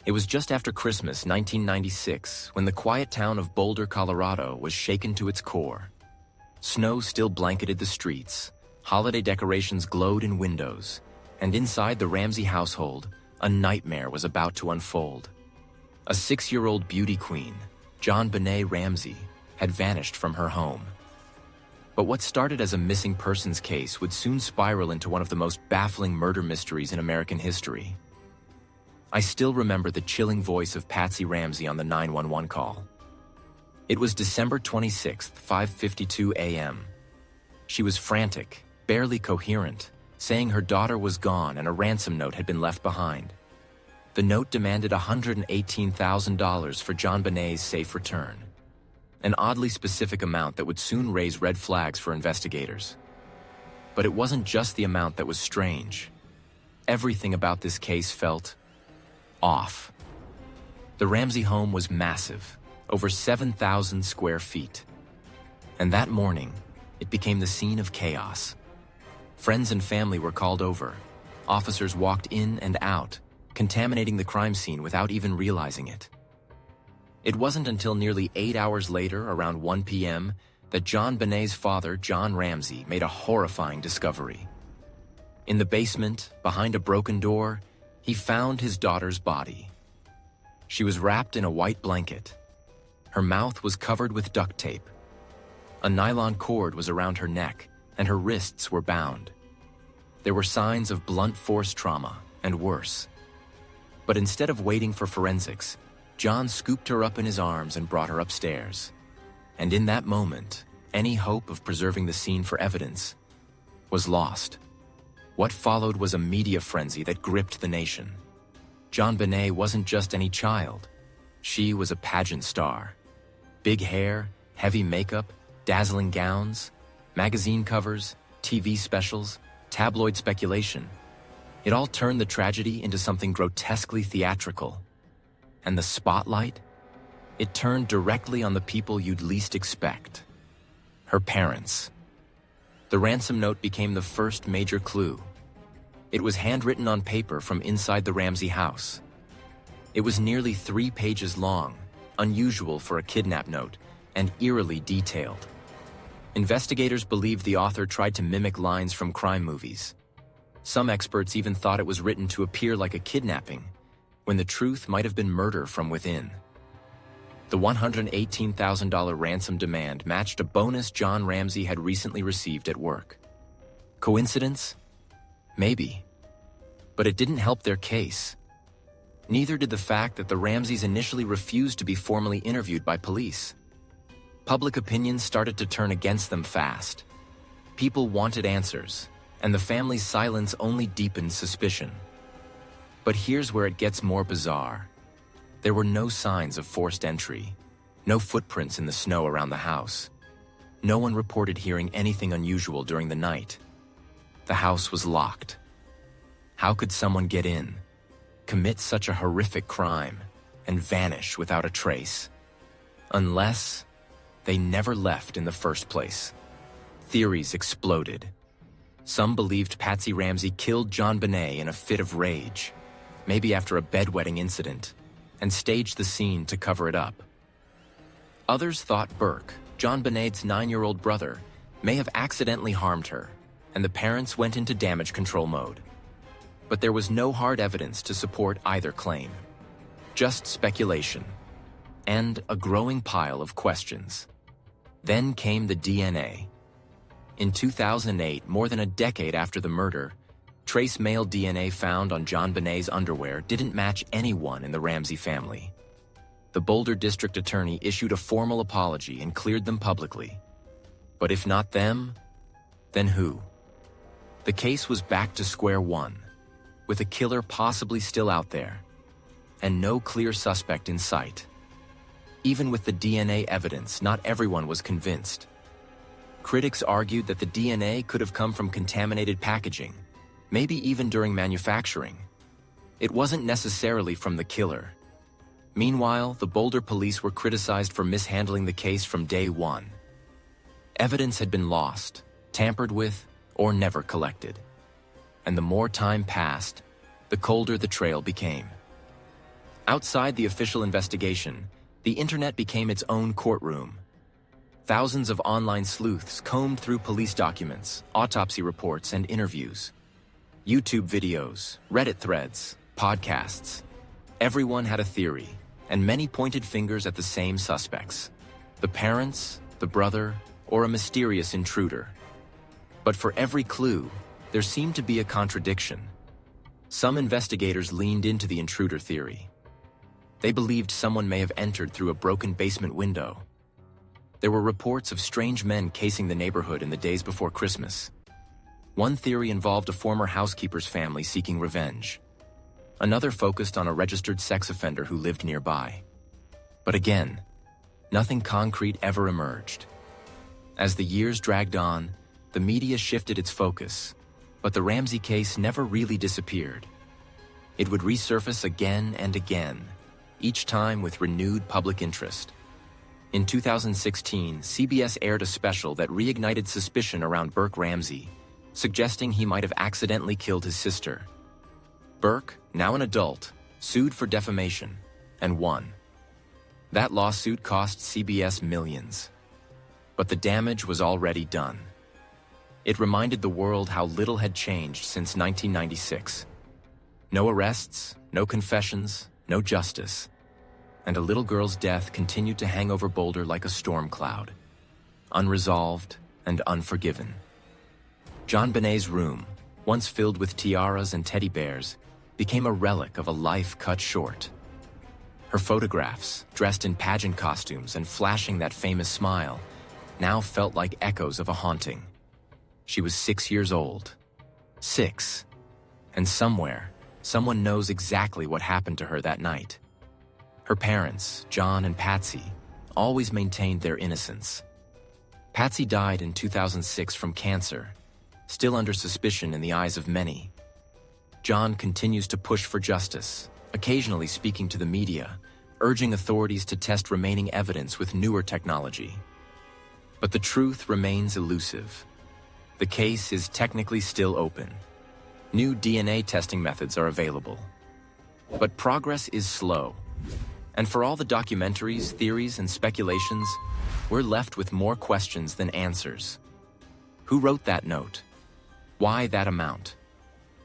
It was just after Christmas 1996 when the quiet town of Boulder, Colorado was shaken to its core. Snow still blanketed the streets, holiday decorations glowed in windows, and inside the Ramsey household, a nightmare was about to unfold. A 6-year-old beauty queen, JonBenét Ramsey, had vanished from her home. But what started as a missing persons case would soon spiral into one of the most baffling murder mysteries in American history. I still remember the chilling voice of Patsy Ramsey on the 911 call. It was December 26, 5:52 a.m. She was frantic, barely coherent, saying her daughter was gone and a ransom note had been left behind. The note demanded $118,000 for JonBenét's safe return, an oddly specific amount that would soon raise red flags for investigators. But it wasn't just the amount that was strange. Everything about this case felt off. The Ramsey home was massive, over 7,000 square feet. And that morning, it became the scene of chaos. Friends and family were called over. Officers walked in and out, contaminating the crime scene without even realizing it. It wasn't until nearly 8 hours later, around 1 p.m., that JonBenét's father, John Ramsey, made a horrifying discovery. In the basement, behind a broken door, he found his daughter's body. She was wrapped in a white blanket. Her mouth was covered with duct tape. A nylon cord was around her neck, and her wrists were bound. There were signs of blunt force trauma, and worse. But instead of waiting for forensics, John scooped her up in his arms and brought her upstairs. And in that moment, any hope of preserving the scene for evidence was lost. What followed was a media frenzy that gripped the nation. JonBenét wasn't just any child. She was a pageant star. Big hair, heavy makeup, dazzling gowns, magazine covers, TV specials, tabloid speculation. It all turned the tragedy into something grotesquely theatrical. And the spotlight? It turned directly on the people you'd least expect. Her parents. The ransom note became the first major clue. It was handwritten on paper from inside the Ramsey house. It was nearly 3 pages long, unusual for a kidnap note, and eerily detailed. Investigators believed the author tried to mimic lines from crime movies. Some experts even thought it was written to appear like a kidnapping, when the truth might have been murder from within. The $118,000 ransom demand matched a bonus John Ramsey had recently received at work. Coincidence? Maybe. But it didn't help their case. Neither did the fact that the Ramseys initially refused to be formally interviewed by police. Public opinion started to turn against them fast. People wanted answers, and the family's silence only deepened suspicion. But here's where it gets more bizarre. There were no signs of forced entry, no footprints in the snow around the house. No one reported hearing anything unusual during the night. The house was locked. How could someone get in, commit such a horrific crime, and vanish without a trace? Unless they never left in the first place. Theories exploded. Some believed Patsy Ramsey killed JonBenét in a fit of rage, maybe after a bedwetting incident, and staged the scene to cover it up. Others thought Burke, JonBenét's 9-year-old brother, may have accidentally harmed her, and the parents went into damage control mode. But there was no hard evidence to support either claim. Just speculation, and a growing pile of questions. Then came the DNA. In 2008, more than a decade after the murder, trace male DNA found on JonBenét's underwear didn't match anyone in the Ramsey family. The Boulder district attorney issued a formal apology and cleared them publicly. But if not them, then who? The case was back to square one, with a killer possibly still out there, and no clear suspect in sight. Even with the DNA evidence, not everyone was convinced. Critics argued that the DNA could have come from contaminated packaging, maybe even during manufacturing. It wasn't necessarily from the killer. Meanwhile, the Boulder police were criticized for mishandling the case from day one. Evidence had been lost, tampered with, or never collected. And the more time passed, the colder the trail became. Outside the official investigation, the internet became its own courtroom. Thousands of online sleuths combed through police documents, autopsy reports, and interviews. YouTube videos, Reddit threads, podcasts. Everyone had a theory, and many pointed fingers at the same suspects: the parents, the brother, or a mysterious intruder. But for every clue, there seemed to be a contradiction. Some investigators leaned into the intruder theory. They believed someone may have entered through a broken basement window. There were reports of strange men casing the neighborhood in the days before Christmas. One theory involved a former housekeeper's family seeking revenge. Another focused on a registered sex offender who lived nearby. But again, nothing concrete ever emerged. As the years dragged on, the media shifted its focus, but the Ramsey case never really disappeared. It would resurface again and again, each time with renewed public interest. In 2016, CBS aired a special that reignited suspicion around Burke Ramsey, suggesting he might have accidentally killed his sister. Burke, now an adult, sued for defamation and won. That lawsuit cost CBS millions. But the damage was already done. It reminded the world how little had changed since 1996. No arrests, no confessions, no justice. And a little girl's death continued to hang over Boulder like a storm cloud, unresolved and unforgiven. JonBenét's room, once filled with tiaras and teddy bears, became a relic of a life cut short. Her photographs, dressed in pageant costumes and flashing that famous smile, now felt like echoes of a haunting. She was 6 years old. 6. And somewhere, someone knows exactly what happened to her that night. Her parents, John and Patsy, always maintained their innocence. Patsy died in 2006 from cancer, still under suspicion in the eyes of many. John continues to push for justice, occasionally speaking to the media, urging authorities to test remaining evidence with newer technology. But the truth remains elusive. The case is technically still open. New DNA testing methods are available. But progress is slow. And for all the documentaries, theories, and speculations, we're left with more questions than answers. Who wrote that note? Why that amount?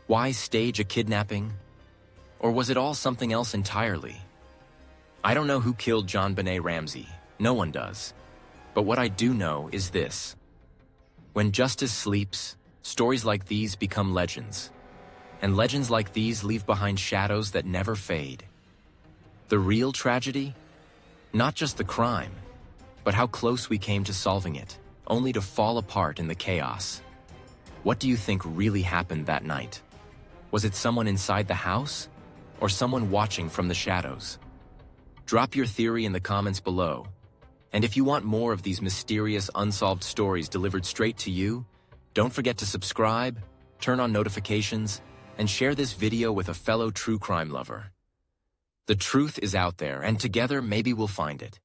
Why stage a kidnapping? Or was it all something else entirely? I don't know who killed JonBenét Ramsey. No one does. But what I do know is this. When justice sleeps, stories like these become legends. And legends like these leave behind shadows that never fade. The real tragedy? Not just the crime, but how close we came to solving it, only to fall apart in the chaos. What do you think really happened that night? Was it someone inside the house, or someone watching from the shadows? Drop your theory in the comments below. And if you want more of these mysterious, unsolved stories delivered straight to you, don't forget to subscribe, turn on notifications, and share this video with a fellow true crime lover. The truth is out there, and together maybe we'll find it.